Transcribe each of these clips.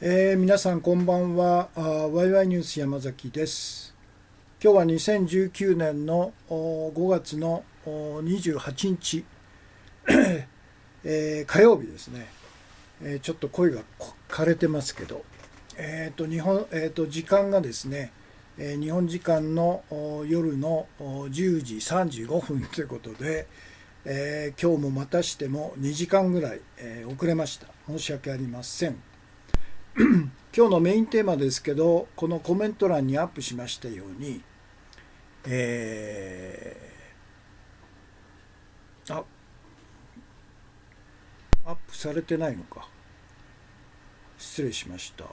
皆さんこんばんは。ワイワイニュース山崎です。今日は2019年の5月の28日、火曜日ですね。ちょっと声が枯れてますけど、時間がですね、日本時間の夜の10時35分ということで、今日もまたしても2時間ぐらい、遅れました。申し訳ありません。今日のメインテーマですけど、このコメント欄にアップしましたように、えー、アップされてないのか。失礼しました。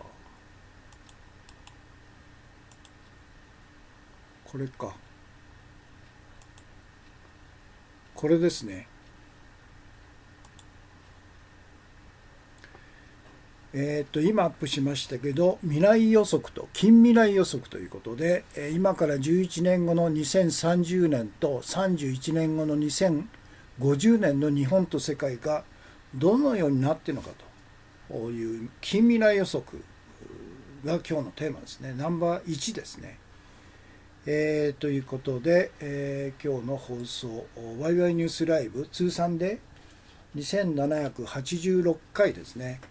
これか。これですね。今アップしましたけど、未来予測と近未来予測ということで、今から11年後の2030年と31年後の2050年の日本と世界がどのようになっているのかという近未来予測が今日のテーマですね。ナンバー1ですね。ということで、今日の放送、ワイワイニュースライブ通算で2786回ですね。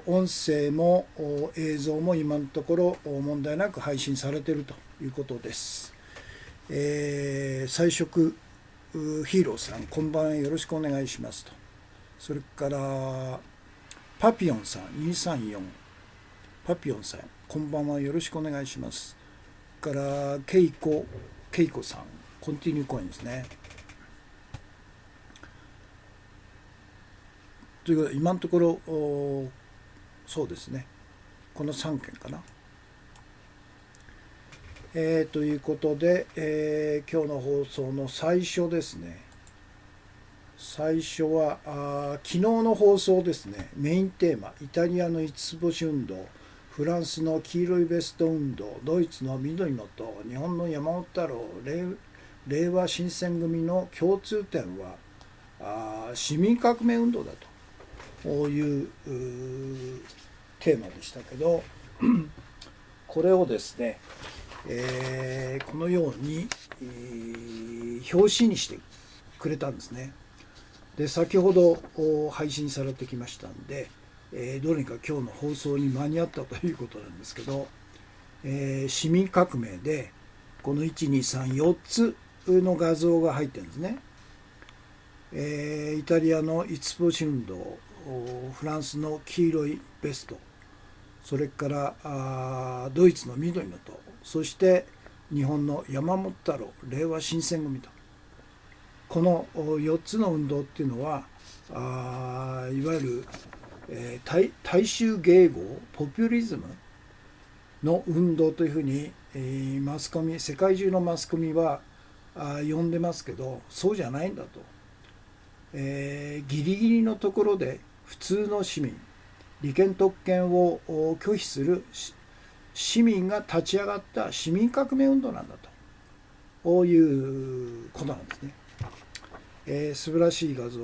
音声も映像も今のところ問題なく配信されているということです。彩色ヒーローさん、こんばんは、よろしくお願いしますと。それからパピヨンさん234、パピヨンさん、こんばんは、よろしくお願いします。からケイコさん、コンティニューコインですね。ということで今のところそうですね、この3件かな。ということで、今日の放送の最初ですね。最初は昨日の放送ですね。メインテーマ、イタリアの五つ星運動、フランスの黄色いベスト運動、ドイツの緑の党、日本の山本太郎、令和新選組の共通点は市民革命運動だというテーマでしたけど、これをですね、このように、表紙にしてくれたんですね。で、先ほど配信されてきましたんで、どうにか今日の放送に間に合ったということなんですけど、市民革命でこの1234つの画像が入ってるんですね。イタリアの五つ星運動、フランスの黄色いベスト、それからドイツの緑の党、そして日本の山本太郎、令和新選組と、この4つの運動っていうのはいわゆる、大衆迎合ポピュリズムの運動というふうに、マスコミ、世界中のマスコミは呼んでますけど、そうじゃないんだと。ギリギリのところで普通の市民、利権特権を拒否する市民が立ち上がった市民革命運動なんだということなんですね。素晴らしい画像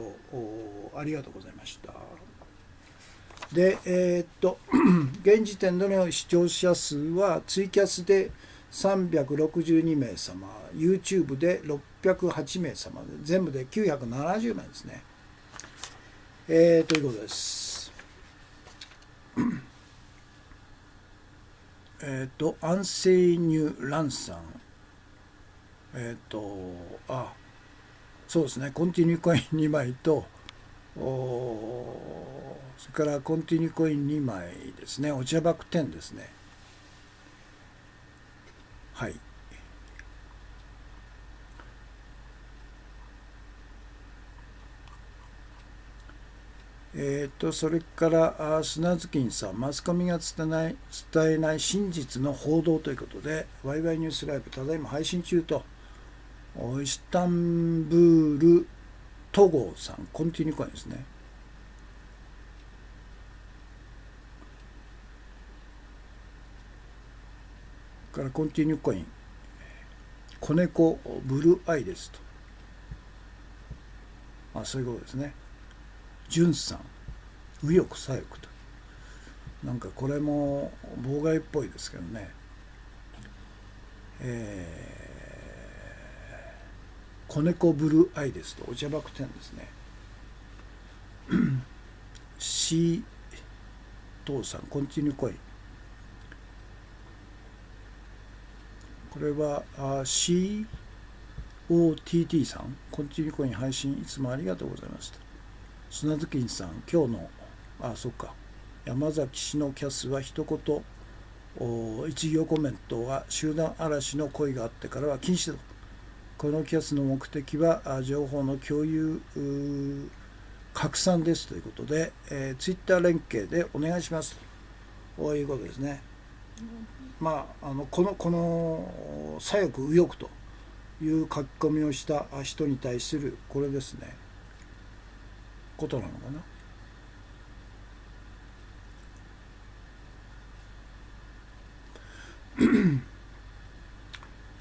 ありがとうございました。で、現時点での視聴者数はツイキャスで362名様、YouTube で608名様で、全部で970名ですね。ということです。アンセイニュ・ランさん。そうですね、コンティニューコイン2枚と、それからコンティニューコイン2枚ですね、お茶箱10ですね。はい。それから砂月金さん、マスコミが伝えない真実の報道ということで、ワイワイニュースライブ、ただいま配信中と、イスタンブール戸郷さん、コンティニューコインですね。からコンティニューコイン、子猫ブルーアイですと。そういうことですね。ジュンさん、右翼左翼と、なんかこれも妨害っぽいですけどね。子猫ブルーアイですとお茶爆点ですね。C 父さんコンティニューコイン、これはCOTT さんコンティニューコイン配信いつもありがとうございました。砂月金さん今日のそっか山崎氏のキャスは一言一行コメントは集団嵐の声があってからは禁止だと。このキャスの目的は情報の共有拡散ですということで、ツイッター連携でお願いしますということですね。この左翼右翼という書き込みをした人に対するこれですねことなのかな。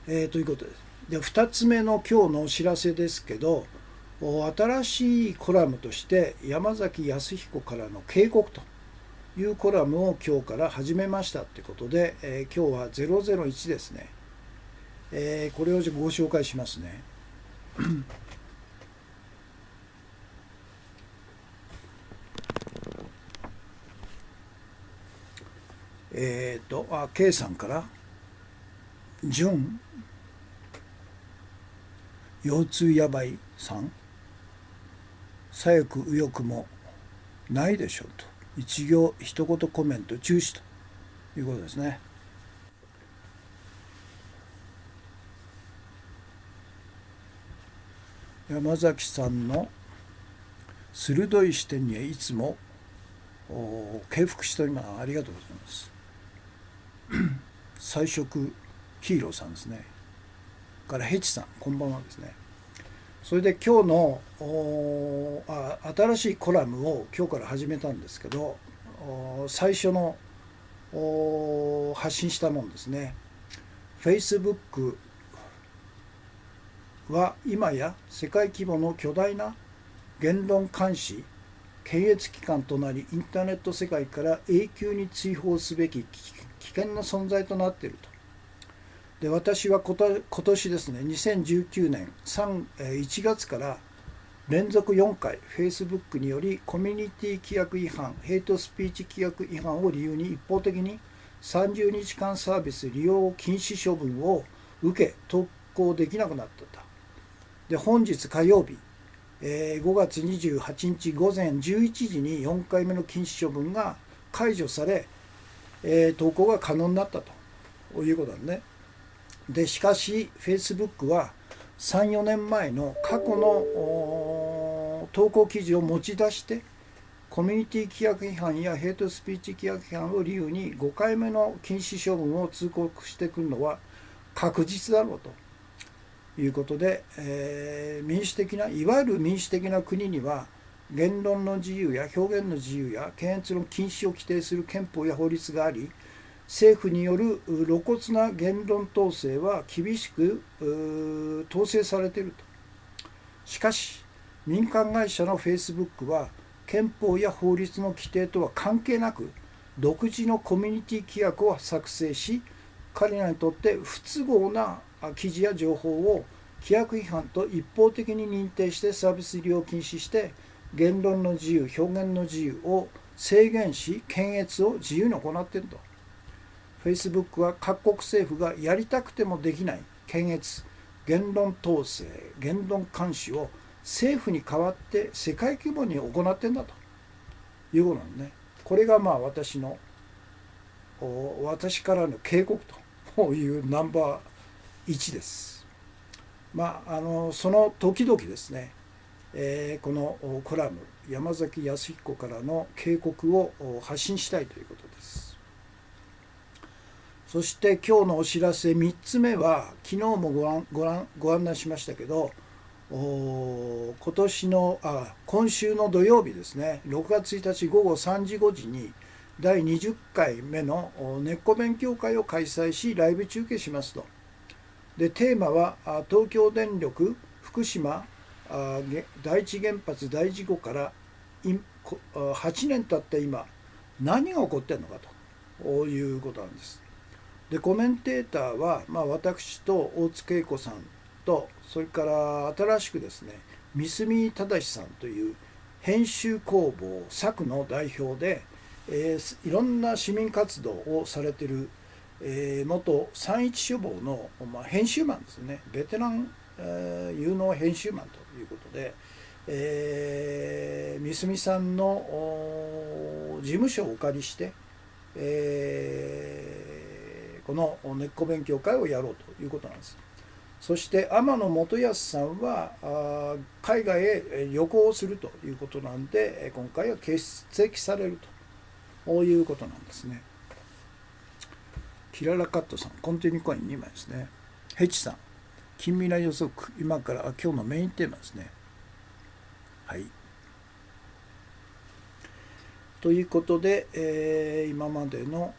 ということです。で2つ目の今日のお知らせですけど、新しいコラムとして山崎康彦からの警告というコラムを今日から始めましたということで、今日は001ですね。これをご紹介しますね。K さんから準腰痛やばいさん、左翼右翼もないでしょうと一行一言コメント中止ということですね。山崎さんの鋭い視点にはいつも敬服しております。ありがとうございます。彩色ヒーローさんですね。からヘチさんこんばんはですね。それで今日の新しいコラムを今日から始めたんですけど、最初の発信したもんですね。 Facebook は今や世界規模の巨大な言論監視検閲機関となり、インターネット世界から永久に追放すべき危険な存在となっていると。で私は今年ですね2019年1月から連続4回 Facebook によりコミュニティ規約違反ヘイトスピーチ規約違反を理由に一方的に30日間サービス利用禁止処分を受け投稿できなくなったと。で本日火曜日5月28日午前11時に4回目の禁止処分が解除され、投稿が可能になったということなんね。でしかし Facebook は 3,4 年前の過去の投稿記事を持ち出してコミュニティ規約違反やヘイトスピーチ規約違反を理由に5回目の禁止処分を通告してくるのは確実だろうということで、民主的ないわゆる民主的な国には言論の自由や表現の自由や検閲の禁止を規定する憲法や法律があり、政府による露骨な言論統制は厳しく統制されていると。しかし民間会社の Facebook は憲法や法律の規定とは関係なく独自のコミュニティ規約を作成し、彼らにとって不都合な記事や情報を規約違反と一方的に認定してサービス利用禁止して言論の自由表現の自由を制限し検閲を自由に行っていると。 Facebook は各国政府がやりたくてもできない検閲言論統制言論監視を政府に代わって世界規模に行ってんだということなんね。これが私からの警告というナンバー1です。その時々ですね、このコラム山崎康彦からの警告を発信したいということです。そして今日のお知らせ3つ目は昨日もご案内しましたけど、今週の土曜日ですね6月1日午後3時5時に第20回目の根っこ勉強会を開催しライブ中継しますと。でテーマは東京電力福島第一原発大事故から8年経った今何が起こってんのかということなんです。でコメンテーターは、私と大津恵子さんと、それから新しくですね三角正さんという編集工房作の代表で、いろんな市民活動をされている、元三一書房の、編集マンですね、ベテラン、有能編集マンということで、三角さんの事務所をお借りして、この根っこ勉強会をやろうということなんです。そして天野元康さんは海外へ旅行をするということなんで、今回は欠席されるということなんですね。キララカットさん、コンティニューコイン2枚ですね。ヘチさん、近未来予測、今から今日のメインテーマですね。はい。ということで、今までの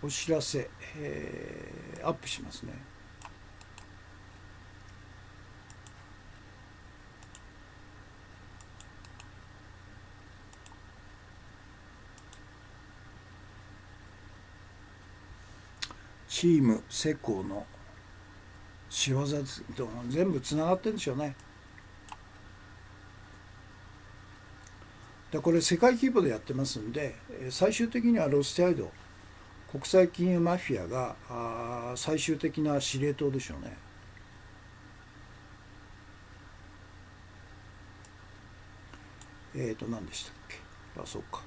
お知らせ、アップしますね。チームセコの仕業ですと全部つながってるんでしょうね。でこれ世界規模でやってますんで、最終的にはロスティアイド国際金融マフィアが最終的な司令塔でしょうね。何でしたっけ。そうか。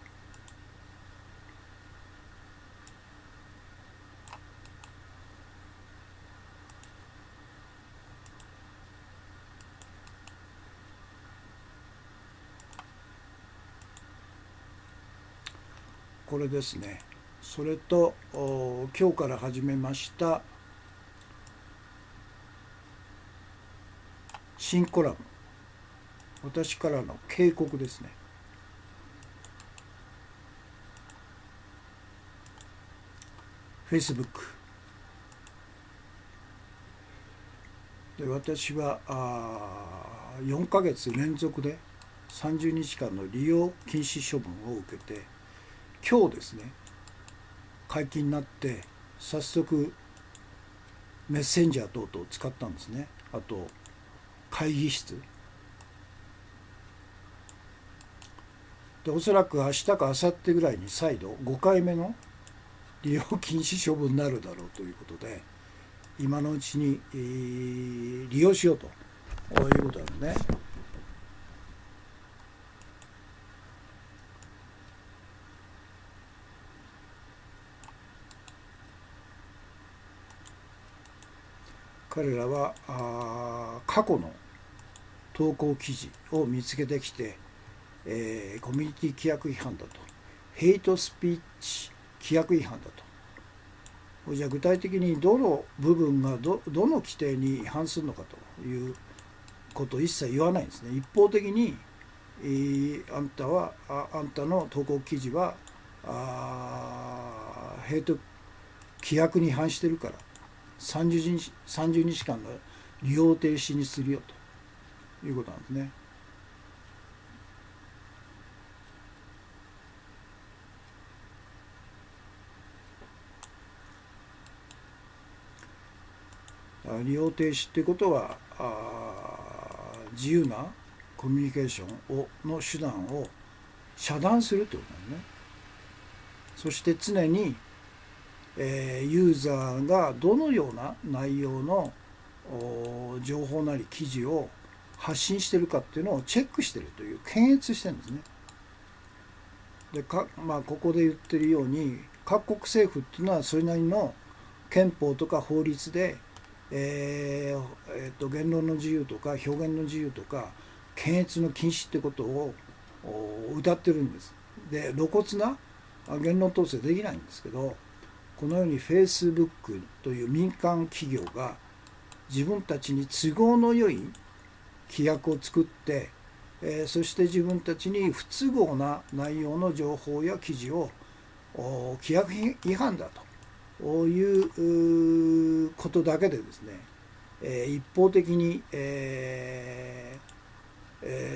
これですね。それと今日から始めました新コラム、私からの警告ですね。Facebook で私は4ヶ月連続で30日間の利用禁止処分を受けて、今日ですね解禁になって早速メッセンジャー等々を使ったんですね。あと会議室で、おそらく明日か明後日ぐらいに再度5回目の利用禁止処分になるだろうということで、今のうちに、利用しようということなんですね。彼らは過去の投稿記事を見つけてきて、コミュニティ規約違反だと、ヘイトスピーチ規約違反だと。じゃあ具体的にどの部分がどの規定に違反するのかということを一切言わないんですね。一方的に、あんたの投稿記事はヘイト規約に違反してるから30日間の利用停止にするよということなんですね。利用停止っていうことは自由なコミュニケーションの手段を遮断するということなんですね。そして常に、ユーザーがどのような内容の情報なり記事を発信しているかっていうのをチェックしているという、検閲してるんですね。でここで言ってるように各国政府っていうのはそれなりの憲法とか法律で、言論の自由とか表現の自由とか検閲の禁止ってことを謳ってるんです。で露骨な言論統制できないんですけど、このように Facebook という民間企業が自分たちに都合のよい規約を作って、そして自分たちに不都合な内容の情報や記事を規約違反だということだけでですね、一方的に、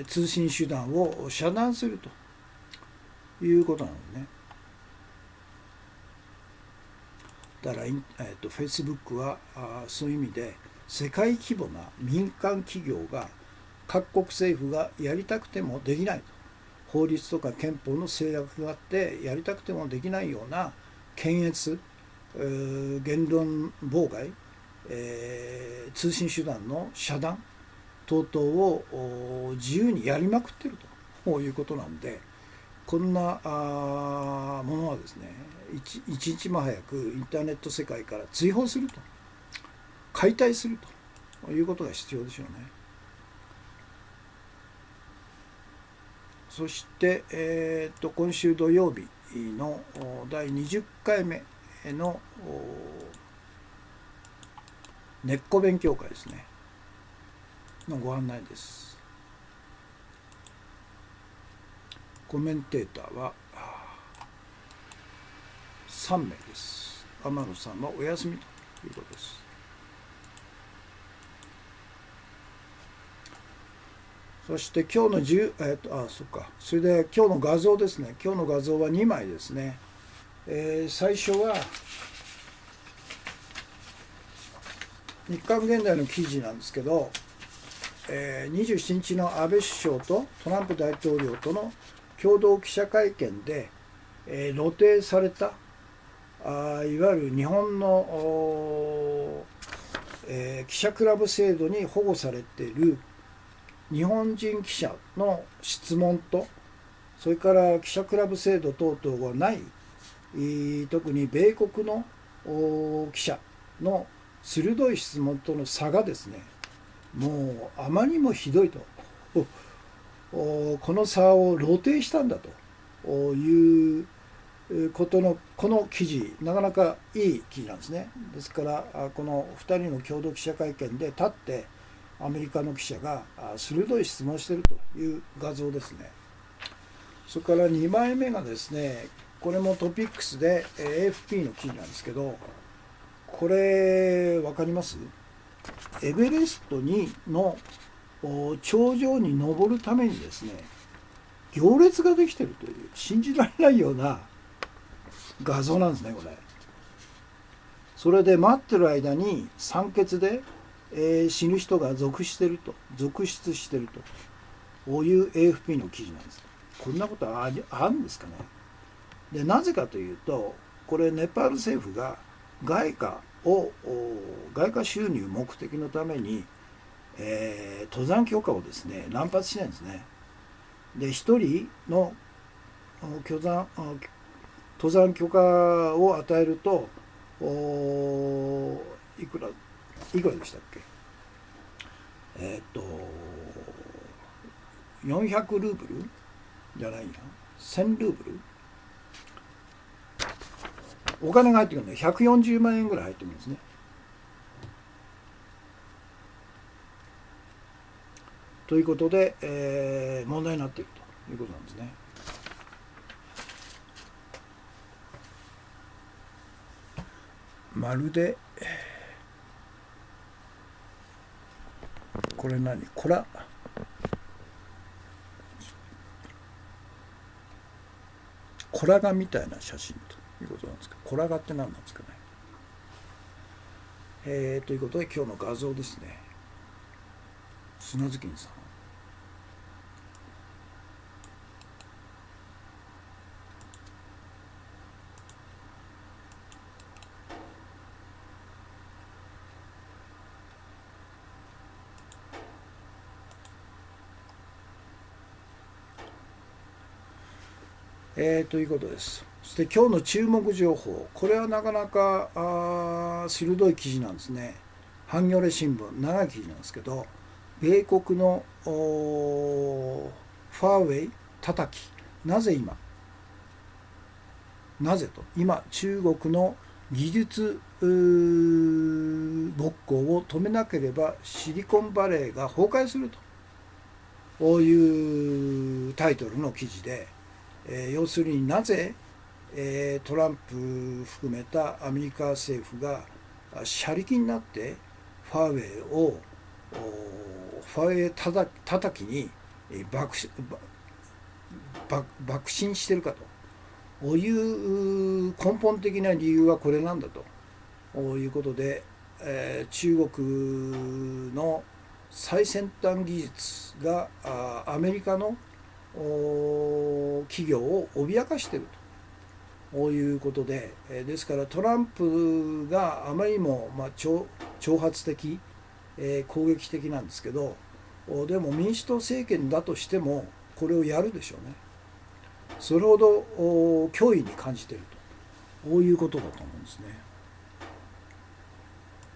通信手段を遮断するということなのね。だからFacebook はそういう意味で世界規模な民間企業が各国政府がやりたくてもできないと、法律とか憲法の制約があってやりたくてもできないような検閲、言論妨害、通信手段の遮断等々を自由にやりまくってるということなんで、こんなものはですね、一日も早くインターネット世界から追放すると、解体するということが必要でしょうね。そして、今週土曜日の第20回目の根っこ勉強会ですねのご案内です。コメンテーターは3名です。天野さんはお休みということです。そして今日のそれで今日の画像ですね。今日の画像は2枚ですね。最初は日刊現代の記事なんですけど、27日の安倍首相とトランプ大統領との共同記者会見で、露呈されたいわゆる日本の、記者クラブ制度に保護されている日本人記者の質問と、それから記者クラブ制度等々がない、特に米国の記者の鋭い質問との差がですね、もうあまりにもひどいと、この差を露呈したんだということのこの記事、なかなかいい記事なんですね。ですからこの2人の共同記者会見で立ってアメリカの記者が鋭い質問をしているという画像ですね。それから2枚目がですね、これもトピックスで AFP の記事なんですけど、これ分かります？エベレストの頂上に登るためにですね、行列ができているという信じられないような画像なんですね、これ。それで待ってる間に酸欠で、死ぬ人が続出してるとこういう AFP の記事なんです。こんなことあるんですかね。でなぜかというと、これネパール政府が外貨収入目的のために、登山許可をですね乱発してるんですね。で一人の登山許可を与えるといくらでしたっけ、400ルーブルじゃないや、1000ルーブルお金が入ってくるので140万円ぐらい入ってくるんですね。ということで、問題になっているということなんですね。まるでこれコラガみたいな写真ということなんですか。コラガって何なんですかね。ということで今日の画像ですね。砂月さん。ということです。そして今日の注目情報、これはなかなか鋭い記事なんですね。ハンギョレ新聞、長い記事なんですけど、米国のファーウェイ叩き、なぜと、今中国の技術勃興を止めなければシリコンバレーが崩壊するというタイトルの記事で、要するになぜ、トランプ含めたアメリカ政府が車力になってファーウェイ叩きに爆心してるかという根本的な理由はこれなんだということで、中国の最先端技術がアメリカの企業を脅かしているということで、ですからトランプがあまりにも挑発的、攻撃的なんですけど、でも民主党政権だとしてもこれをやるでしょうね。それほど脅威に感じているということだと思うんですね。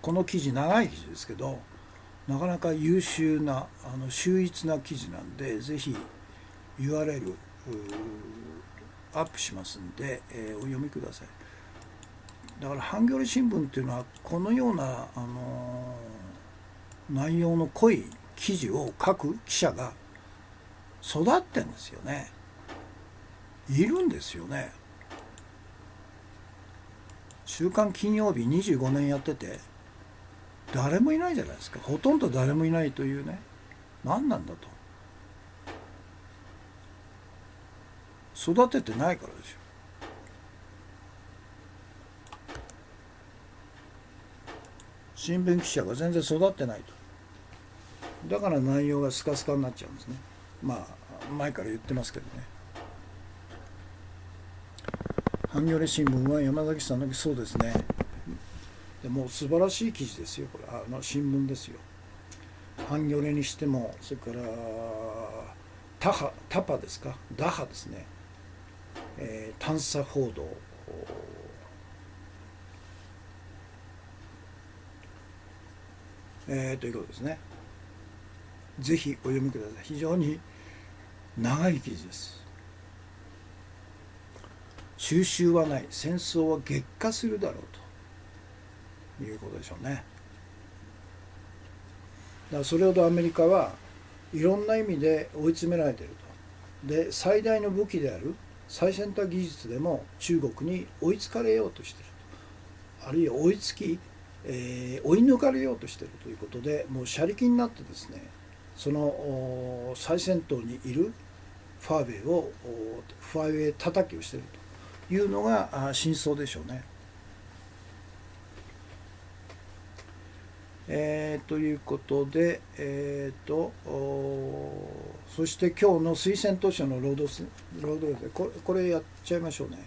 この記事長い記事ですけど、なかなか優秀な秀逸な記事なんで、ぜひ URL アップしますんで、お読みください。だからハンギョレ新聞っていうのはこのような内容の濃い記事を書く記者が育ってんですよね。いるんですよね。週刊金曜日25年やってて誰もいないじゃないですか。ほとんど誰もいないというね。何なんだと。育ててないからでしょ。新聞記者が全然育ってないと。だから内容がスカスカになっちゃうんですね。前から言ってますけどね。ハンギョレ新聞は山崎さんのそうですね。でも素晴らしい記事ですよ。これ新聞ですよ。ハンギョレにしても、それからタパですか、ダハですね、探査報道、ということですね。ぜひお読みください。非常に長い記事です。収拾はない、戦争は激化するだろうということでしょうね。だからそれほどアメリカはいろんな意味で追い詰められていると。で、最大の武器である最先端技術でも中国に追いつかれようとしていると、あるいは追い抜かれようとしているということで、もう車力になってですね、その最先頭にいるファーウェイ叩きをしているというのが真相でしょうね。ということで、そして今日の推薦図書の労働でこれやっちゃいましょうね。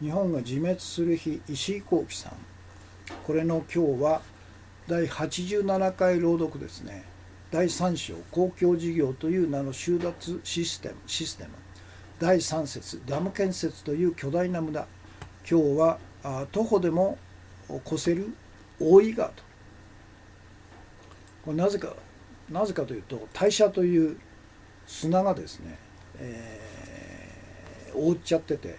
日本が自滅する日、石井幸喜さん。これの今日は第87回朗読ですね。第3章、公共事業という名の収奪システム。第3節、ダム建設という巨大な無駄。今日は徒歩でも越せる大井川と。これなぜかというと、大社という砂がですね、覆っちゃってて、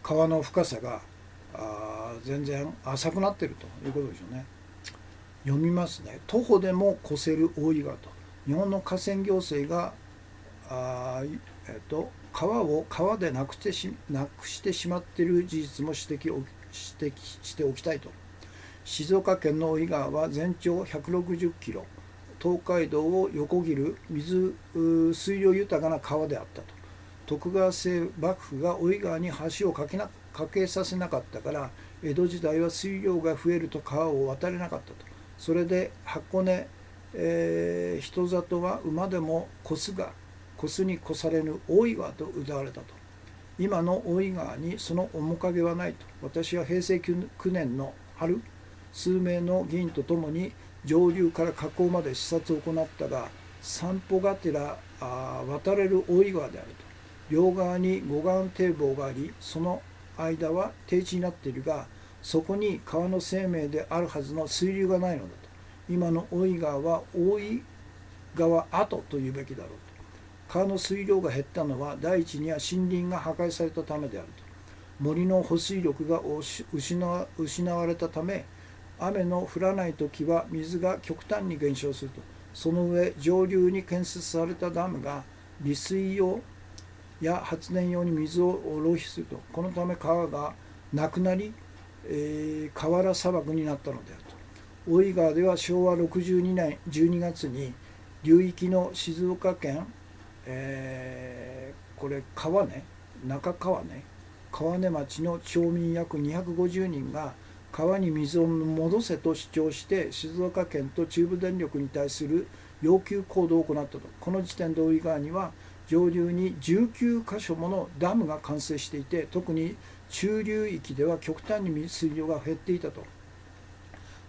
川の深さが全然浅くなっているということでしょうね。読みますね。徒歩でも越せる大井川と。日本の河川行政が川を川でなくしてしまっている事実も指摘しておきたいと。静岡県の大井川は全長160キロ、東海道を横切る水量豊かな川であったと。徳川政幕府が大井川に橋を架けさせなかったから、江戸時代は水量が増えると川を渡れなかったと。それで箱根、人里は馬でも越すに越されぬ大井川と謳われたと。今の大井川にその面影はないと。私は平成9年の春、数名の議員とともに上流から河口まで視察を行ったが、散歩がてら渡れる大井川であると。両側に護岸堤防があり、その間は低地になっているが、そこに川の生命であるはずの水流がないのだと。今の大井川は大井川跡というべきだろうと。川の水量が減ったのは第一には森林が破壊されたためであると。森の保水力が失われたため、雨の降らないときは水が極端に減少すると。その上、上流に建設されたダムが利水用や発電用に水を浪費すると。このため川がなくなり、河原砂漠になったのであると。大井川では昭和62年12月に流域の静岡県、これ川根中川根川根町の町民約250人が川に水を戻せと主張して静岡県と中部電力に対する要求行動を行ったと。この時点で大井川には上流に19カ所ものダムが完成していて、特に中流域では極端に水量が減っていたと。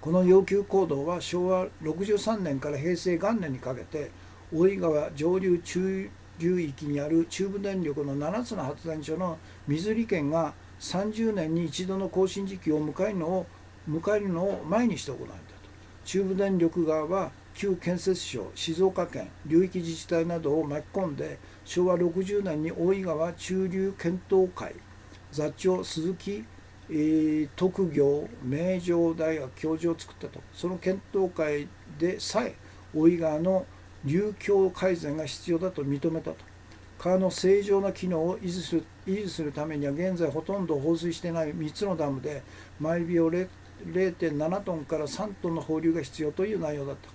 この要求行動は昭和63年から平成元年にかけて大井川上流中流域にある中部電力の7つの発電所の水利権が30年に一度の更新時期を迎えるのを前にして行われたと。中部電力側は旧建設省、静岡県、流域自治体などを巻き込んで昭和60年に大井川中流検討会座長鈴木特業名城大学教授を作ったと。その検討会でさえ大井川の流況改善が必要だと認めたと。川の正常な機能を維持するためには現在ほとんど放水していない3つのダムで毎秒 0.7 トンから3トンの放流が必要という内容だった。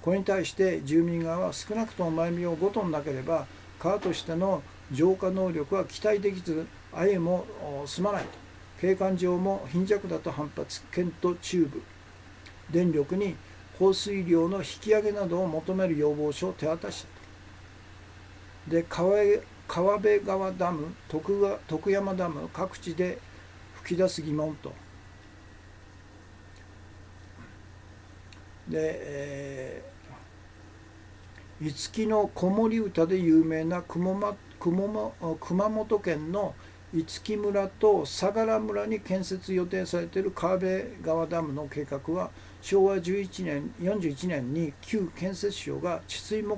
これに対して住民側は少なくとも毎秒5トンなければ川としての浄化能力は期待できずあえも済まないと。景観上も貧弱だと反発。県と中部電力に放水量の引き上げなどを求める要望書を手渡したと。で、川辺川ダム、徳山ダム各地で吹き出す疑問と。で、五木の子守歌で有名な熊本県の五木村と相良村に建設予定されている川辺川ダムの計画は昭和41年に旧建設省が治水目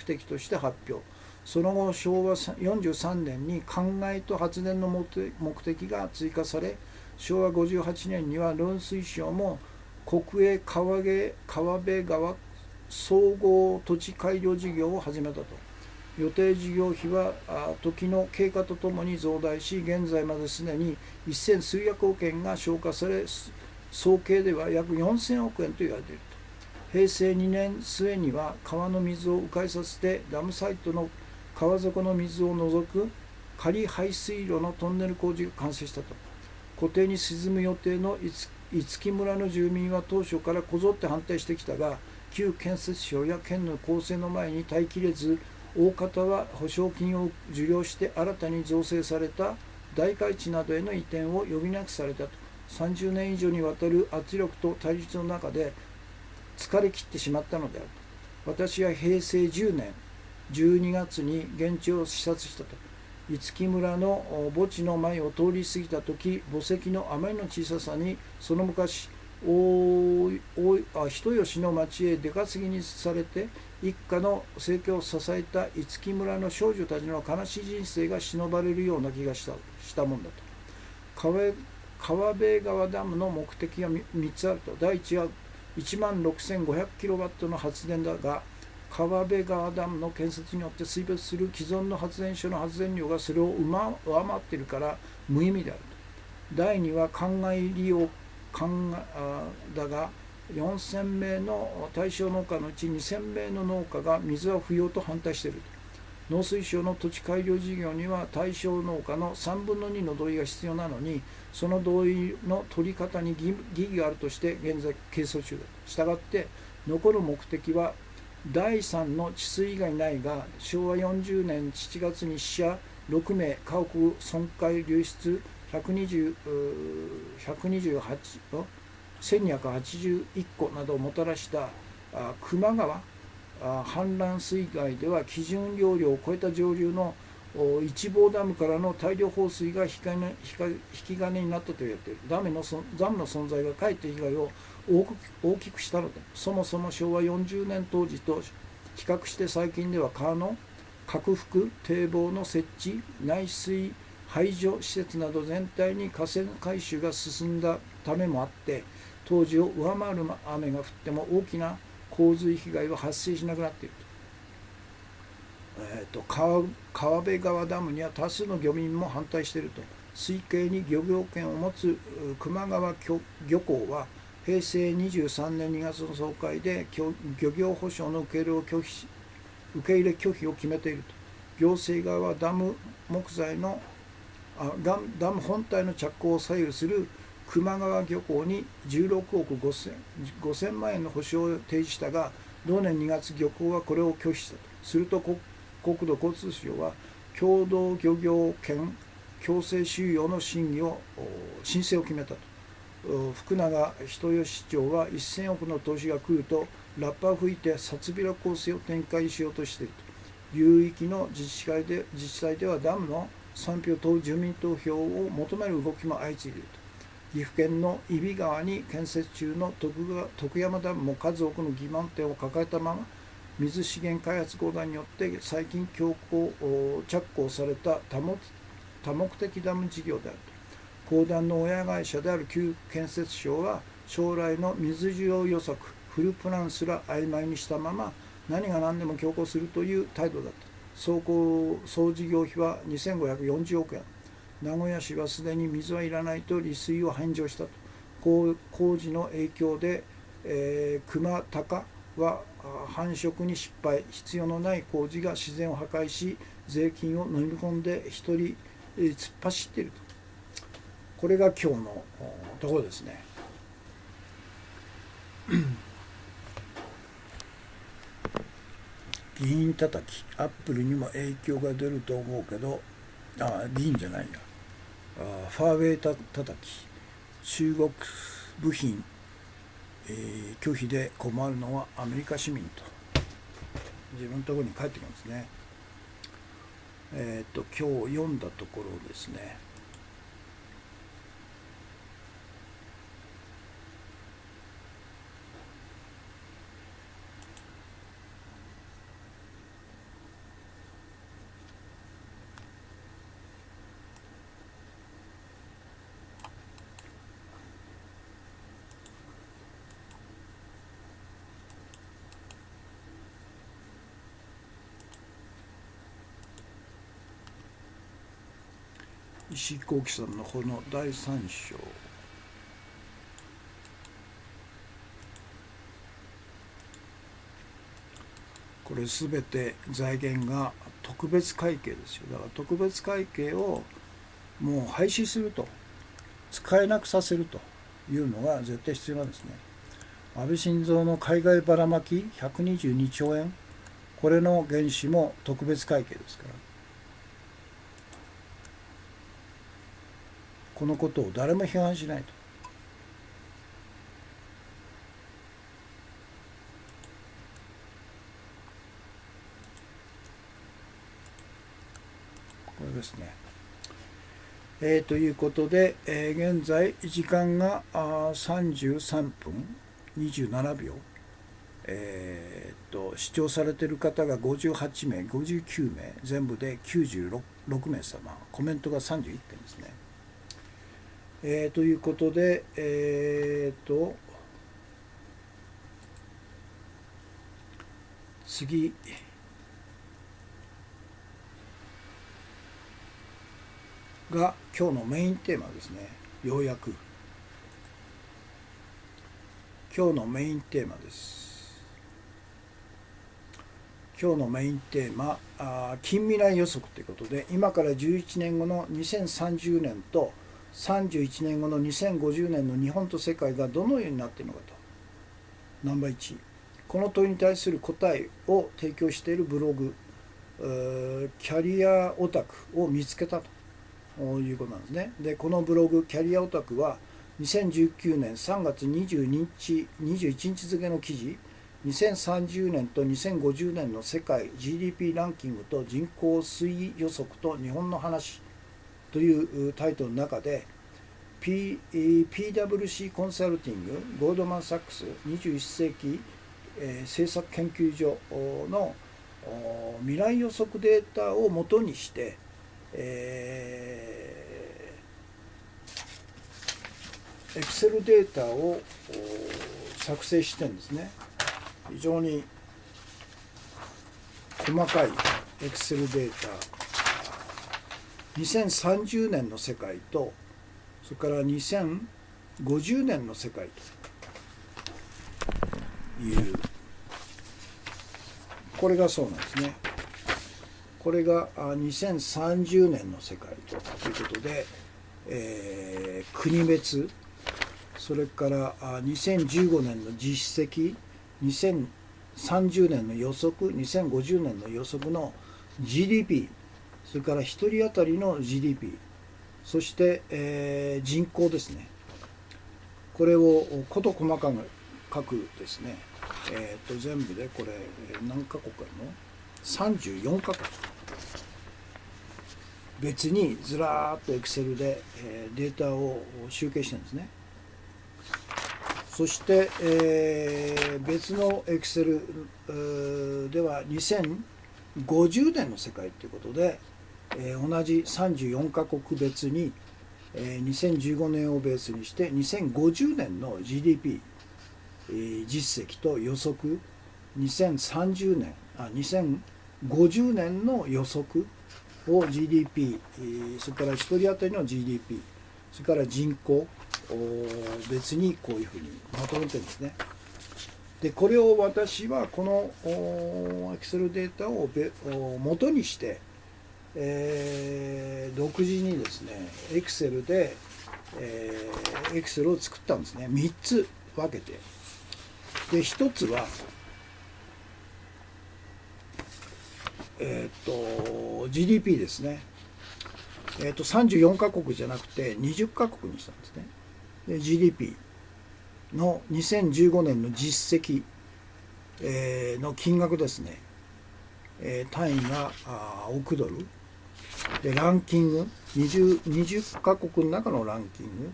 的として発表。その後昭和43年に灌漑と発電の目的が追加され、昭和58年には農水省も国営川辺川総合土地改良事業を始めたと。予定事業費は時の経過とともに増大し、現在まですでに1000数百億円が消化され、総計では約4000億円と言われていると。平成2年末には川の水を迂回させてダムサイトの川底の水を除く仮排水路のトンネル工事が完成したと。湖底に沈む予定の五木村の住民は当初からこぞって反対してきたが、旧建設省や県の構成の前に耐えきれず、大方は保証金を受領して新たに造成された大開地などへの移転を余儀なくされたと。30年以上にわたる圧力と対立の中で疲れ切ってしまったのであると。私は平成10年12月に現地を視察したと。五木村の墓地の前を通り過ぎた時、墓石のあまりの小ささにその昔人吉の町へ出稼ぎにされて一家の生計を支えた五木村の少女たちの悲しい人生が忍ばれるような気がしたもんだと。川辺川ダムの目的が3つあると。第1は16,500キロワットの発電だが、川辺川ダムの建設によって水没する既存の発電所の発電量がそれを上回っているから無意味であると。第2は灌漑利用だが、4000名の対象農家のうち2000名の農家が水は不要と反対していると。農水省の土地改良事業には対象農家の3分の2の同意が必要なのに、その同意の取り方に疑義があるとして現在係争中だと。したがって残る目的は第3の治水以外ないが、昭和40年7月に死者6名、家屋損壊流出1281個などをもたらした球磨川氾濫水害では、基準容量を超えた上流の一房ダムからの大量放水が引き金になったと言われている。ダムの存在がかえって被害を大きくしたので、そもそも昭和40年当時と比較して最近では川の拡幅、堤防の設置、内水排除施設など全体に河川改修が進んだためもあって、当時を上回る雨が降っても大きな洪水被害は発生しなくなっていると。川辺川ダムには多数の漁民も反対していると。水系に漁業権を持つ球磨川漁港は平成23年2月の総会で漁業保障の受け入れ拒否を決めていると。行政側はダム本体の着工を左右する球磨川漁港に16億5000万円の保証を提示したが、同年2月漁港はこれを拒否したと。すると国土交通省は共同漁業権強制収容の申請を決めたと。福永人吉市長は1000億の投資が来るとラッパを吹いて殺びら構成を展開しようとしていると。流域の自治体ではダムの賛否を問う住民投票を求める動きも相次いでいると。岐阜県の揖斐川に建設中の徳山ダムも数多くの疑問点を抱えたまま、水資源開発公団によって最近着工された多目的ダム事業であると。公団の親会社である旧建設省は将来の水需要予測フルプランすら曖昧にしたまま、何が何でも強行するという態度だった。総事業費は2540億円。名古屋市はすでに水はいらないと利水を返上したと。工事の影響で、熊高は繁殖に失敗、必要のない工事が自然を破壊し、税金を飲み込んで一人突っ走っていると。これが今日のところですね。議員叩き、アップルにも影響が出ると思うけど、議員じゃないや。ファーウェイ叩き、中国部品、拒否で困るのはアメリカ市民と、自分のところに帰ってきますね。今日読んだところですね。石井幸喜さんの方の第3章。これすべて財源が特別会計ですよ。だから特別会計をもう廃止すると、使えなくさせるというのが絶対必要なんですね。安倍晋三の海外ばらまき122兆円、これの原資も特別会計ですから、このことを誰も批判しないと。これですね。ということで、現在時間が33分27秒、視聴されている方が58名、59名、全部で96名様、コメントが31件ですね。ということで、次が今日のメインテーマですね。ようやく今日のメインテーマです。今日のメインテーマ、近未来予測ということで、今から11年後の2030年と31年後の2050年の日本と世界がどのようになっているのかと。ナンバー1、この問いに対する答えを提供しているブログ、キャリアオタクを見つけたということなんですね。で、このブログキャリアオタクは2019年3月22日21日付の記事、2030年と2050年の世界 GDP ランキングと人口推移予測と日本の話というタイトルの中で、PWC コンサルティング、ゴールドマン・サックス21世紀、政策研究所の未来予測データをもとにして、Excel データを作成してるんですね。非常に細かい Excel データ、2030年の世界と、それから2050年の世界いうこれがそうなんですね。これが2030年の世界ということで、国別それから2015年の実績2030年の予測2050年の予測の GDP それから1人当たりの GDP そして、人口ですねこれを事細かくですね、全部でこれ何カ国あるの34カ国別にずらーっとエクセルでデータを集計してるんですね。そして、別のエクセルでは2050年の世界ということで、同じ34カ国別に、2015年をベースにして2050年の GDP、実績と予測2030年2050年の予測を GDP それから1人当たりの GDP それから人口別にこういうふうにまとめてるんですね。でこれを私はこの Excel データを元にして、独自にですね Excel で、Excel を作ったんですね。3つ分けてで1つはGDP ですね。34カ国じゃなくて20カ国にしたんですね。で GDP の2015年の実績、の金額ですね。単位が億ドルでランキング20カ国の中のランキング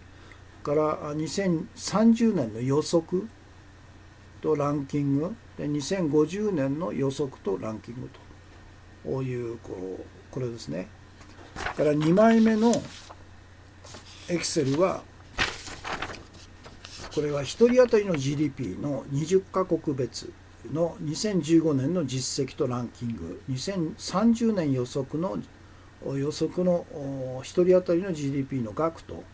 から2030年の予測とランキングで2050年の予測とランキングというこれですね。から2枚目のエクセルはこれは1人当たりの GDP の20カ国別の2015年の実績とランキング2030年予測の1人当たりの GDP の額と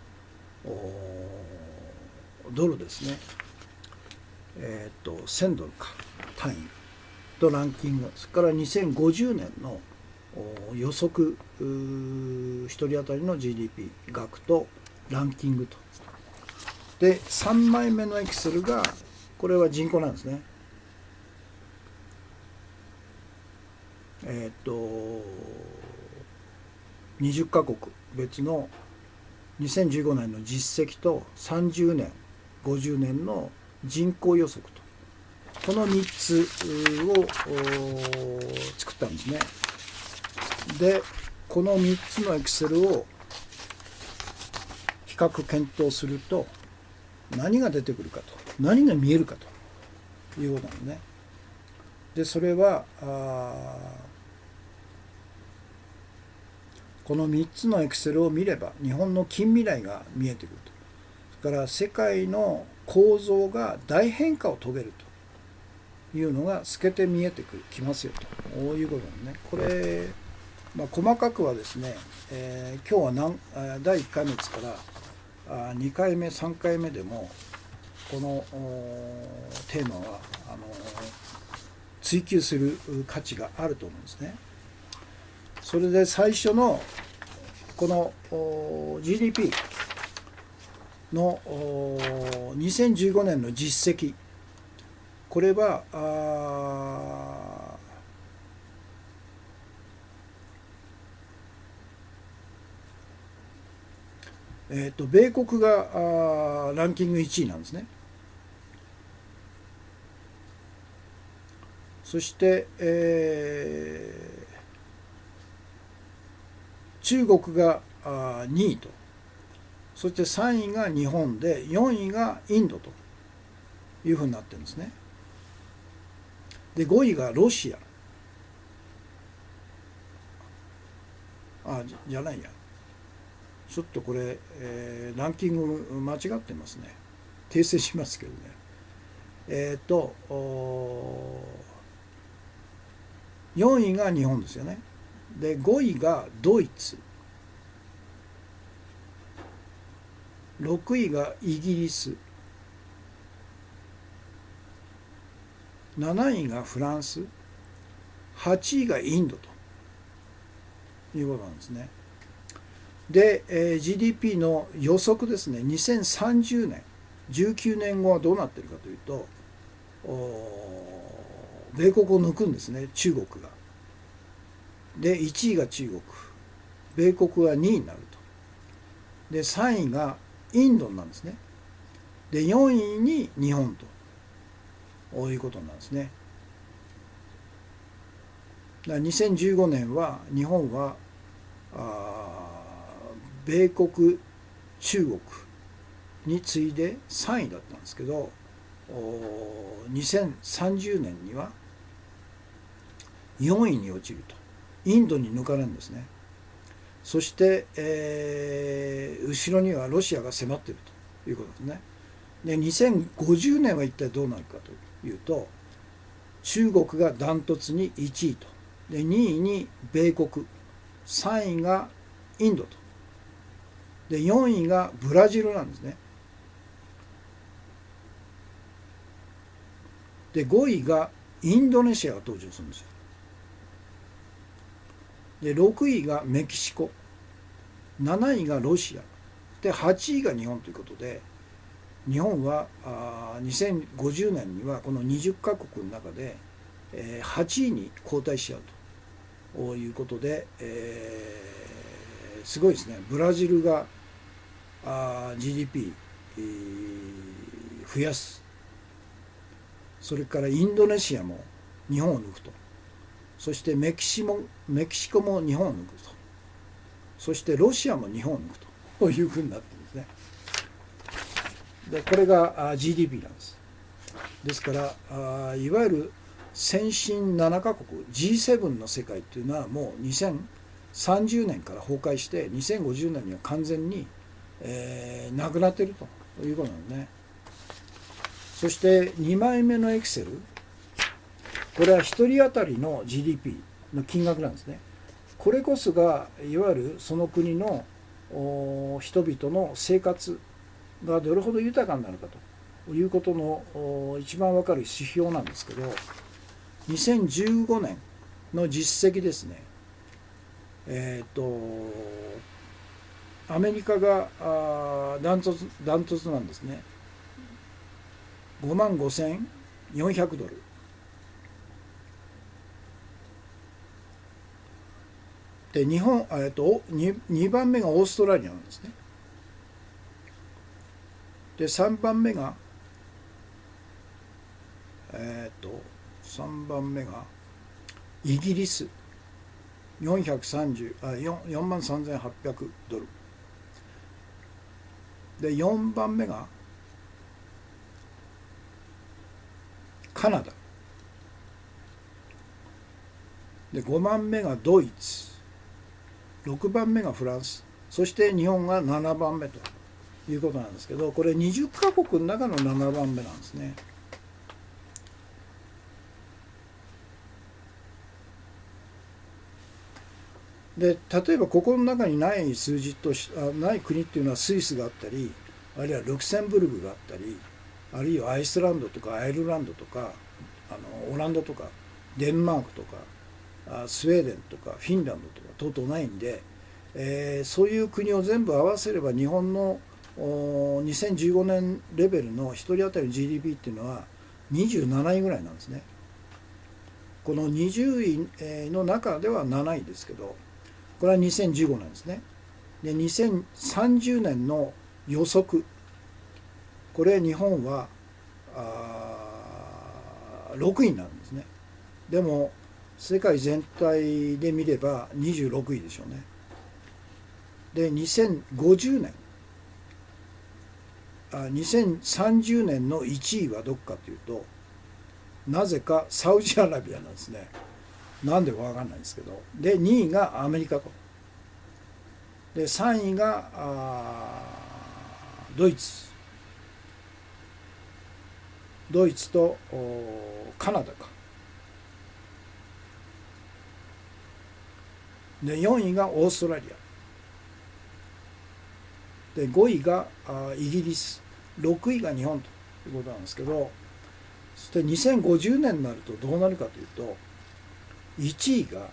ドルですね。1000ドルか単位とランキングそれから2050年の予測1人当たりの GDP 額とランキングとで3枚目のエクセルがこれは人口なんですね。20カ国別の2015年の実績と30年50年の人口予測とこの3つを作ったんですね。でこの3つのエクセルを比較検討すると何が出てくるかと何が見えるかということなんですね。でそれはこの3つのエクセルを見れば日本の近未来が見えてくるとそれから世界の構造が大変化を遂げるというのが透けて見えてきますよということなんですね。これ、細かくはですね、今日は第1回目ですから2回目3回目でもこのテーマは追求する価値があると思うんですね。それで最初のこの GDP の2015年の実績これは米国がランキング1位なんですね。そして、中国が2位とそして3位が日本で4位がインドというふうになってるんですね。で5位がロシアじゃないやちょっとこれ、ランキング間違ってますね。訂正しますけどね。4位が日本ですよね。で5位がドイツ6位がイギリス7位がフランス、8位がインドということなんですね。で、GDP の予測ですね、2030年、19年後はどうなってるかというと、米国を抜くんですね、中国が。で、1位が中国、米国は2位になると。で、3位がインドなんですね。で、4位に日本ということなんですね。だから2015年は日本は米国、中国に次いで3位だったんですけど、2030年には4位に落ちると。インドに抜かれるんですね。そして、後ろにはロシアが迫っているということですね。で、2050年は一体どうなるかというと、中国がダントツに1位と。で、2位に米国、3位がインドと。で、4位がブラジルなんですね。で、5位がインドネシアが登場するんですよ。で、6位がメキシコ、7位がロシア、で、8位が日本ということで、日本は2050年にはこの20カ国の中で8位に後退しちゃうということで、すごいですね。ブラジルがGDP 増やす。それからインドネシアも日本を抜くと。そしてメキシコも日本を抜くと。そしてロシアも日本を抜くというふうになってるんですね。で、これが GDP なんです。ですからいわゆる先進7カ国 G7 の世界っていうのはもう2030年から崩壊して2050年には完全に、なくなっているということなんですね。そして2枚目のエクセル、これは1人当たりの GDP の金額なんですね。これこそがいわゆるその国の人々の生活がどれほど豊かになるかということの一番分かる指標なんですけど、2015年の実績ですね。アメリカがダントツなんですね。55,400ドル。で、日本、2番目がオーストラリアなんですね。で、3番目が、3番目がイギリス。43,800ドル。で、4番目がカナダ。で、5番目がドイツ。6番目がフランス。そして日本が7番目ということなんですけど、これ20カ国の中の7番目なんですね。で、例えばここの中にない数字とない国っていうのはスイスがあったり、あるいはルクセンブルクがあったり、あるいはアイスランドとかアイルランドとかオランダとかデンマークとかスウェーデンとかフィンランドとかとうとうないんで、そういう国を全部合わせれば日本の2015年レベルの1人当たりの GDP っていうのは27位ぐらいなんですね。この20位の中では7位ですけど、これは2015年ですね。で、2030年の予測、これ日本は6位になるんですね。でも世界全体で見れば26位でしょうね。で、2030年の1位はどこかというと、なぜかサウジアラビアなんですね。なんでか分かんないんですけど。で、2位がアメリカと。で、3位がドイツとカナダか。で、4位がオーストラリア。で、5位がイギリス。6位が日本ということなんですけど、そして2050年になるとどうなるかというと、1位が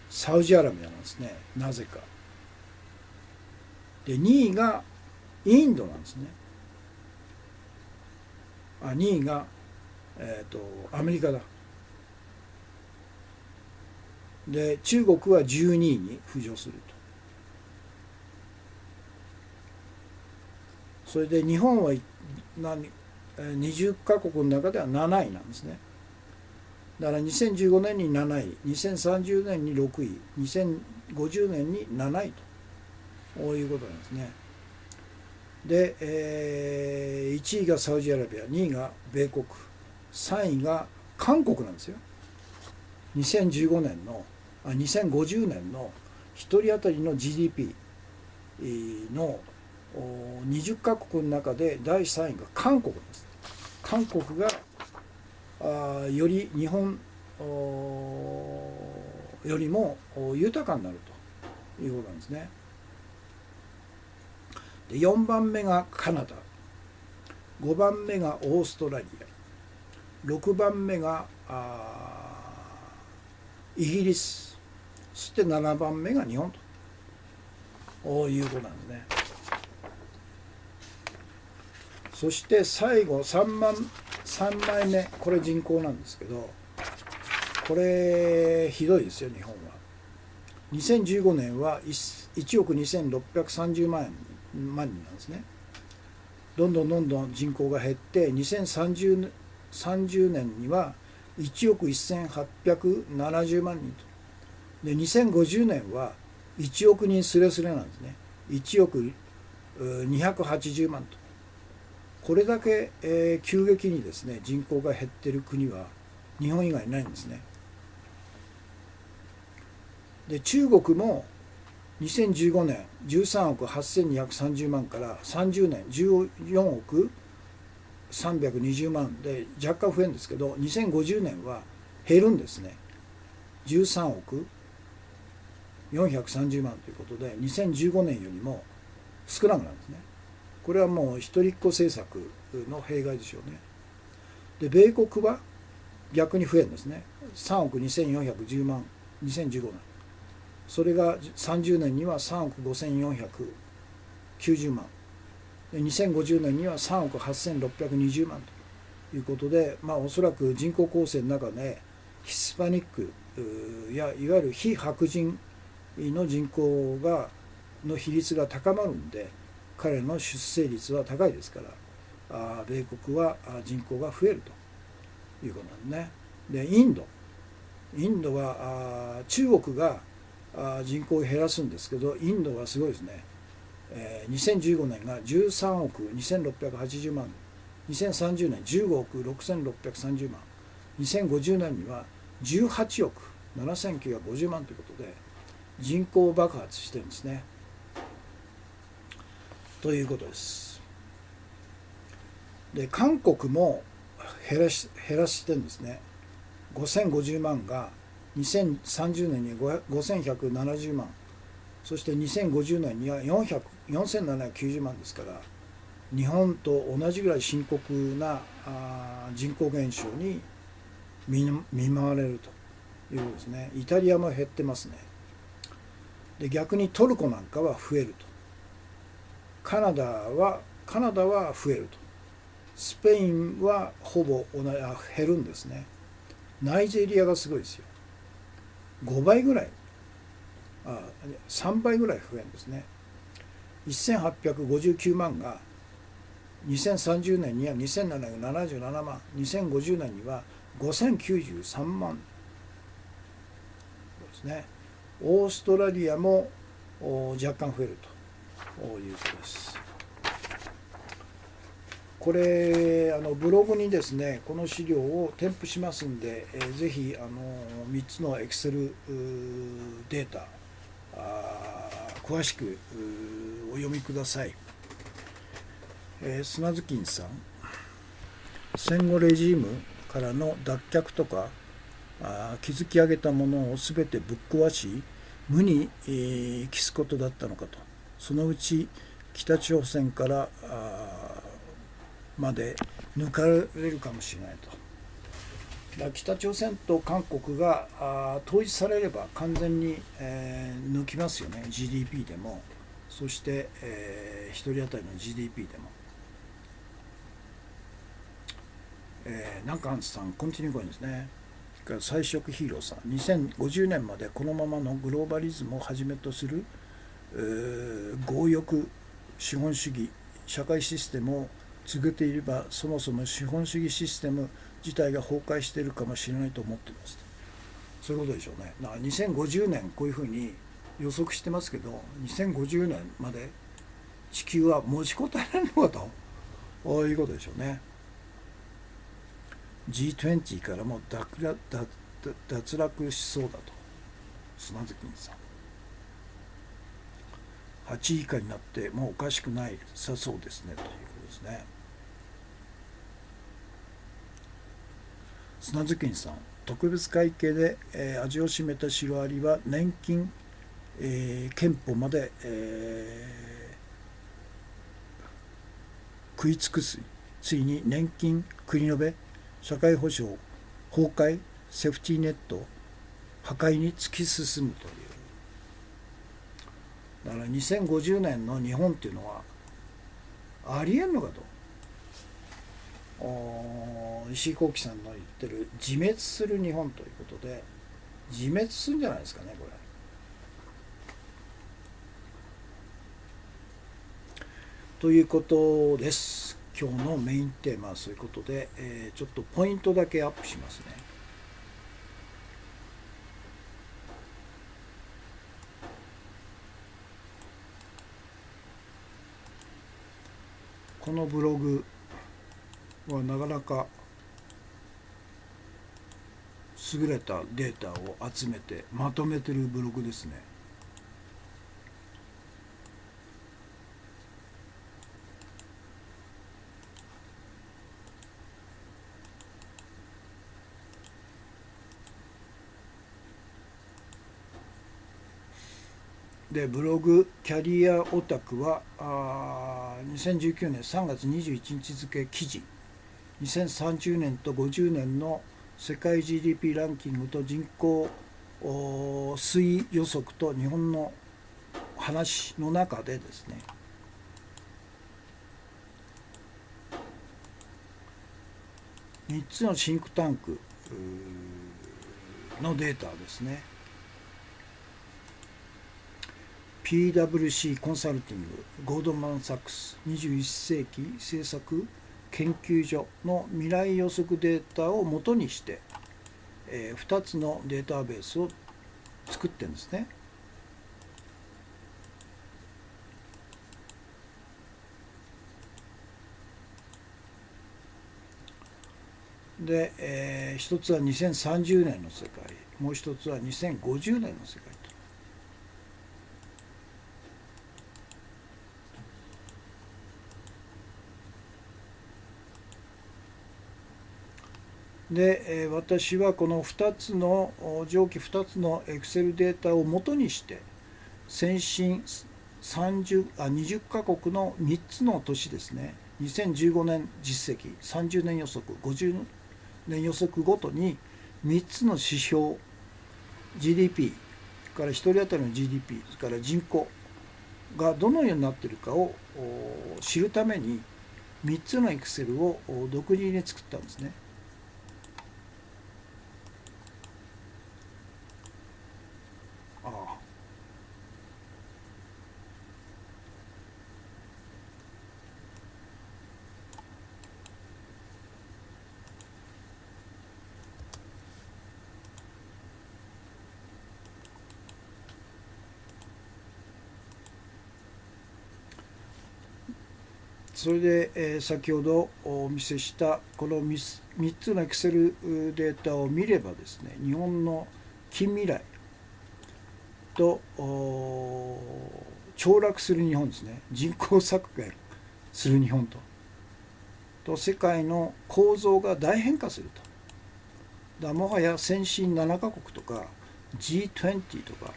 サウジアラビアなんですね、なぜか。で2位がインドなんですね。2位が、アメリカだ。で中国は12位に浮上すると。それで日本は20カ国の中では7位なんですね。だから2015年に7位、2030年に6位、2050年に7位ということなんですね。で、1位がサウジアラビア、2位が米国、3位が韓国なんですよ。2015年の2050年の1人当たりの GDP の20カ国の中で第3位が韓国です。韓国がより日本よりも豊かになるということなんですね。で4番目がカナダ、5番目がオーストラリア、6番目がイギリス、そして7番目が日本ということなんですね。そして最後3枚目、これ人口なんですけど、これひどいですよ。日本は2015年は1億2630万人なんですね。どんどん人口が減って2030年には1億1870万人と。で2050年は1億人スレスレなんですね。1億280万と。これだけ、急激にですね人口が減っている国は日本以外ないんですね。で中国も2015年13億8230万から30年14億320万で若干増えるんですけど、2050年は減るんですね。13億430万ということで2015年よりも少なくなるんですね。これはもう一人っ子政策の弊害でしょうね。で米国は逆に増えるんですね。3億2410万2015年、それが30年には3億5490万で2050年には3億8620万ということで、おそらく人口構成の中でヒスパニックやいわゆる非白人の人口の比率が高まるんで、彼らの出生率は高いですから、米国は人口が増えるということなんですね。でインドは中国が人口を減らすんですけど、インドはすごいですね。2015年が13億2680万、2030年15億6630万、2050年には18億7950万ということで人口爆発してるんですね。ということです。で韓国も減らしてるんですね。5050万が2030年に5170万、そして2050年には4790万ですから、日本と同じぐらい深刻な人口減少に見舞われるということですね。イタリアも減ってますね。で逆にトルコなんかは増えると。カナダは増えると。スペインはほぼ減るんですね。ナイジェリアがすごいですよ。5倍ぐらい、3倍ぐらい増えるんですね。1859万が2030年には2777万、2050年には5093万ですね。オーストラリアも若干増えるということです。これブログにですねこの資料を添付しますんで、ぜひ3つのエクセルデータ詳しくお読みください。砂頭金さん、戦後レジームからの脱却とか築き上げたものを全てぶっ壊し無に帰すことだったのかと。そのうち北朝鮮からまで抜かれるかもしれないと。だから北朝鮮と韓国が統一されれば完全に、抜きますよね。 GDP でも、そして、1人当たりの GDP でも。なんかアンツさんコンティニューコインですね。菜食ヒーローさん、2050年までこのままのグローバリズムをはじめとする強欲資本主義社会システムを続けていれば、そもそも資本主義システム自体が崩壊しているかもしれないと思っています。そういうことでしょうね。だから2050年こういうふうに予測してますけど、2050年まで地球は持ちこたえられるのかということでしょうね。G20 からも脱落しそうだと砂月さん、8位以下になってもうおかしくないさそうですねということですね。砂月さん、特別会計で、味を占めたシロアリは年金、憲法まで、食い尽くす。ついに年金繰り延べ社会保障崩壊セーフティーネット破壊に突き進むという。だから2050年の日本っていうのはありえんのかと。石井幸喜さんの言ってる自滅する日本ということで、自滅するんじゃないですかねこれ。ということです。今日のメインテーマはそういうことで、ちょっとポイントだけアップしますね。このブログはなかなか優れたデータを集めてまとめてるブログですね。でブログキャリアオタクは2019年3月21日付記事、2030年と50年の世界 GDP ランキングと人口推移予測と日本の話の中でですね、3つのシンクタンクのデータですね。PwC コンサルティング、ゴールドマン・サックス21世紀政策研究所の未来予測データを元にして、2つのデータベースを作ってるんですね。で、一つは2030年の世界、もう一つは2050年の世界と。で、私はこの2つの上記2つのエクセルデータを元にして先進20カ国の3つの都市ですね、2015年実績、30年予測、50年予測ごとに3つの指標 GDP から1人当たりの GDP それから人口がどのようになっているかを知るために3つのエクセルを独自に作ったんですね。ああ、それで、先ほどお見せしたこの 3つのエクセルデータを見ればですね、日本の近未来と凋落する日本ですね、人口削減する日本と世界の構造が大変化すると。もはや先進7カ国とか G20 とか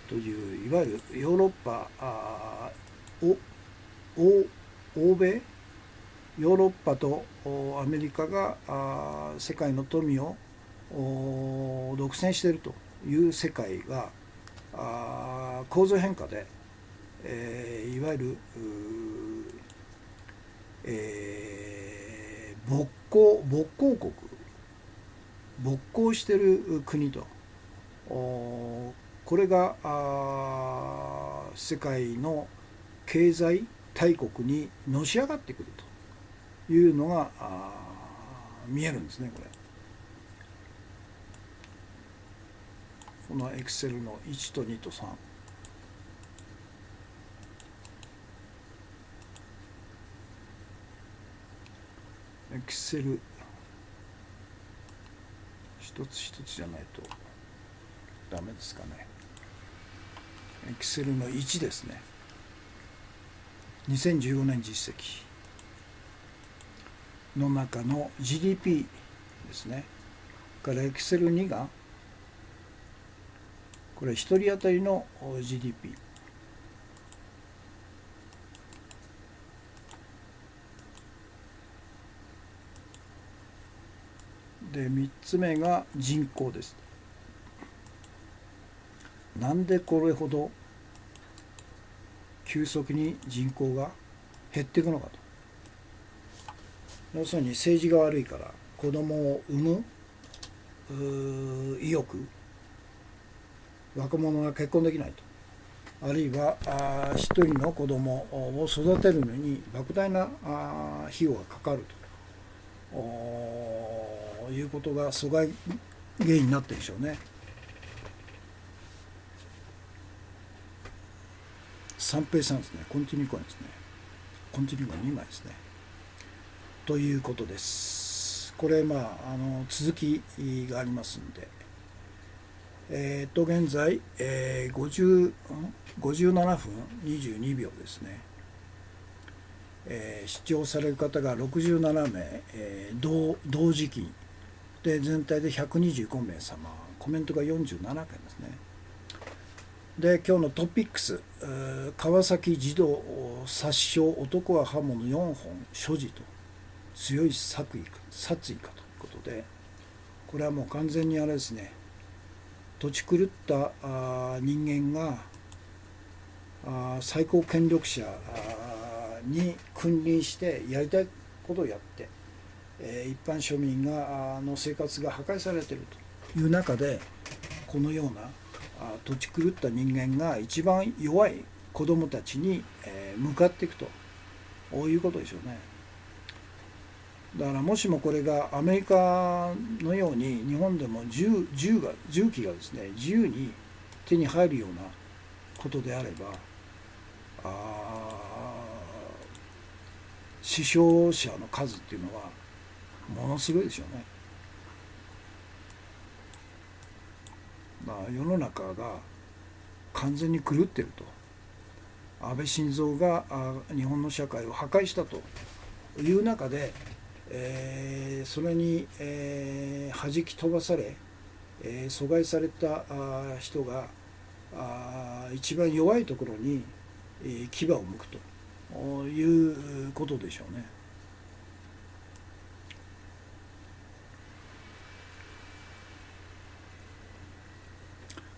といういわゆるヨーロッパ欧米ヨーロッパとアメリカが世界の富を独占しているという世界が構造変化で、いわゆる没興国、没興している国と、これが世界の経済大国にのし上がってくるというのが見えるんですね。このエクセルの1と2と3。エクセル一つ一つじゃないとダメですかね。エクセルの1ですね。2015年実績の中の GDP ですね。からエクセル2がこれ1人当たりの GDP。で3つ目が人口です。なんでこれほど急速に人口が減っていくのかと。要するに政治が悪いから子供を産む意欲、若者が結婚できないと、あるいは一人の子供を育てるのに莫大な費用がかかるということが阻害原因になってるでしょうね。三平さんですね。コンティニューコインですね。コンティニューコイン2枚ですね。ということです。これ続きがありますんで、現在、57分22秒ですね。視聴される方が67名、同時期で全体で125名様、コメントが47件ですね。で今日のトピックス、川崎児童殺傷、男は刃物4本所持と強い殺意かということで、これはもう完全にあれですね、土地狂った人間が最高権力者に君臨してやりたいことをやって、一般庶民の生活が破壊されているという中で、このような土地狂った人間が一番弱い子どもたちに向かっていくということでしょうね。だからもしもこれがアメリカのように日本でも銃器がですね自由に手に入るようなことであれば、死傷者の数っていうのはものすごいでしょうね。世の中が完全に狂っていると、安倍晋三が日本の社会を破壊したという中で、それに、弾き飛ばされ、阻害された人が一番弱いところに牙を向くということでしょうね。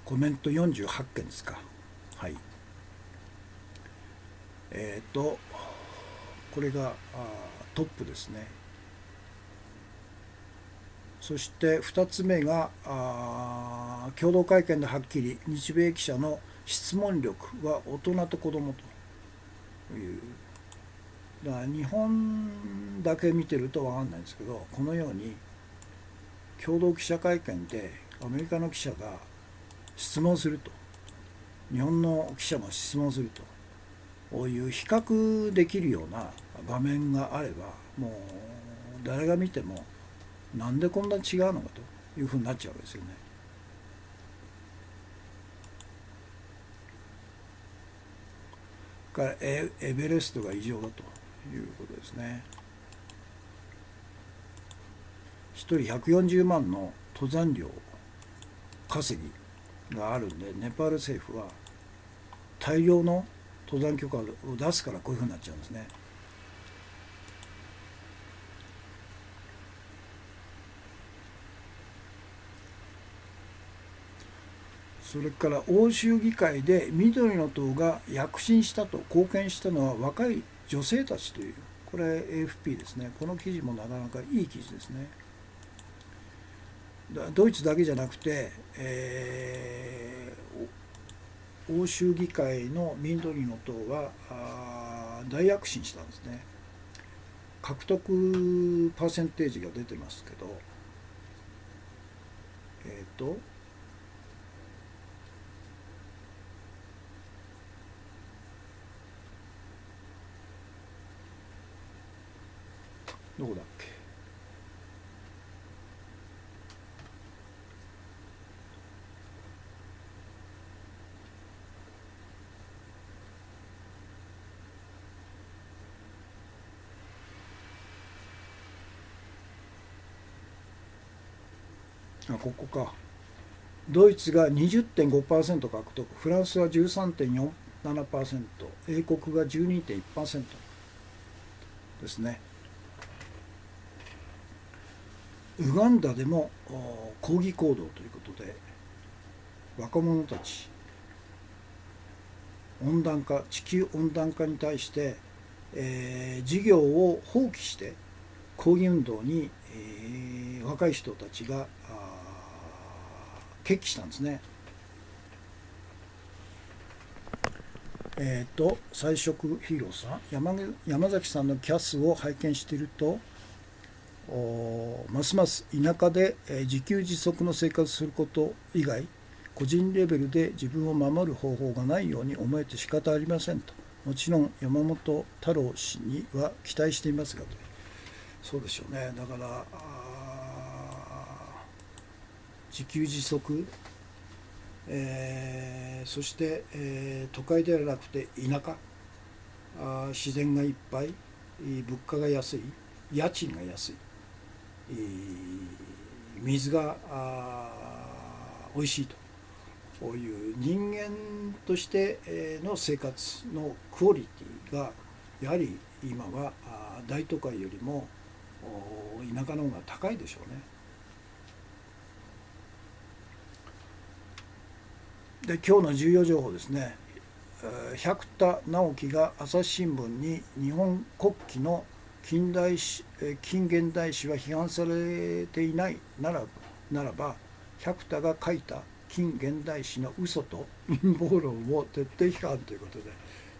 コメント48件ですか。はい。これがトップですね。そして2つ目が共同会見ではっきり日米記者の質問力は大人と子どもという、だから日本だけ見てると分かんないんですけど、このように共同記者会見でアメリカの記者が質問すると、日本の記者も質問するという比較できるような場面があれば、もう誰が見てもなんでこんなに違うのかというふうになっちゃうわけですよね。からエベレストが異常だということですね。1人140万の登山料稼ぎがあるんで、ネパール政府は大量の登山許可を出すからこういうふうになっちゃうんですね。それから欧州議会で緑の党が躍進したと貢献したのは若い女性たちという、これ AFP ですね。この記事もなかなかいい記事ですね。ドイツだけじゃなくて、欧州議会の緑の党は大躍進したんですね。獲得パーセンテージが出てますけど、どこだっけ。ここか。ドイツが 20.5% 獲得、フランスは 13.47%、英国が 12.1% ですね。ウガンダでも抗議行動ということで、若者たち地球温暖化に対して、事業を放棄して抗議運動に、若い人たちが決起したんですね。菜食ヒーローさん、山崎さんのキャスを拝見していると、ますます田舎で自給自足の生活すること以外、個人レベルで自分を守る方法がないように思えて仕方ありませんと。もちろん山本太郎氏には期待していますがと。そうでしょうね。だから自給自足、そして、都会ではなくて田舎、自然がいっぱい、物価が安い、家賃が安い、水がおいしいと、こういう人間としての生活のクオリティがやはり今は大都会よりも田舎の方が高いでしょうね。で、今日の重要情報ですね。百田直樹が朝日新聞に日本国旗の近現代史は批判されていないならば、百田が書いた近現代史の嘘と陰謀論を徹底批判ということで、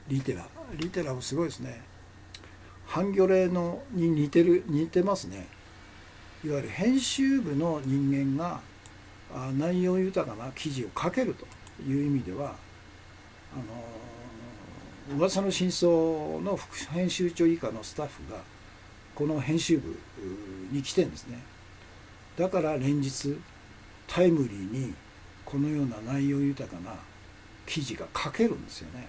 リテラもすごいですね。ハンギョレに似てますね。いわゆる編集部の人間が内容豊かな記事を書けるという意味では、噂の真相の副編集長以下のスタッフがこの編集部に来てるんですね。だから連日タイムリーにこのような内容豊かな記事が書けるんですよね。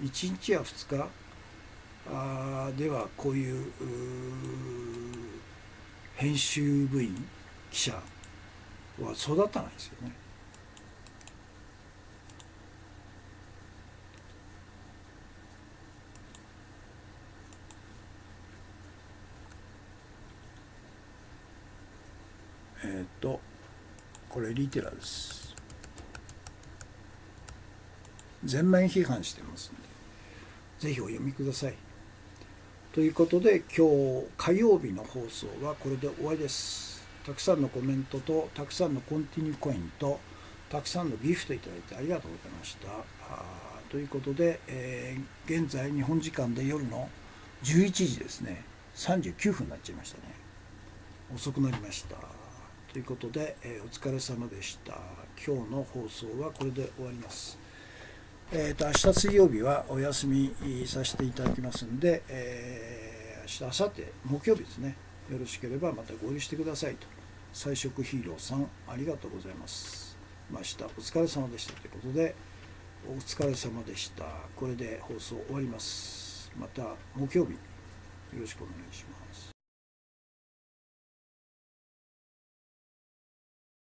1日や2日ではこういう編集部員記者は育たないですよね。これリテラです。全面批判してますので、ぜひお読みください。ということで、今日火曜日の放送はこれで終わりです。たくさんのコメントと、たくさんのコンティニューコインと、たくさんのギフトいただいてありがとうございました。ということで、現在日本時間で夜の11時ですね、39分になっちゃいましたね。遅くなりました。ということで、お疲れ様でした。今日の放送はこれで終わります。明日水曜日はお休みさせていただきますんで、明日、明後日、木曜日ですね、よろしければまた合流してくださいと。菜食ヒーローさん、ありがとうございます。明日、お疲れ様でしたということで、お疲れ様でした。これで放送終わります。また木曜日、よろしくお願いします。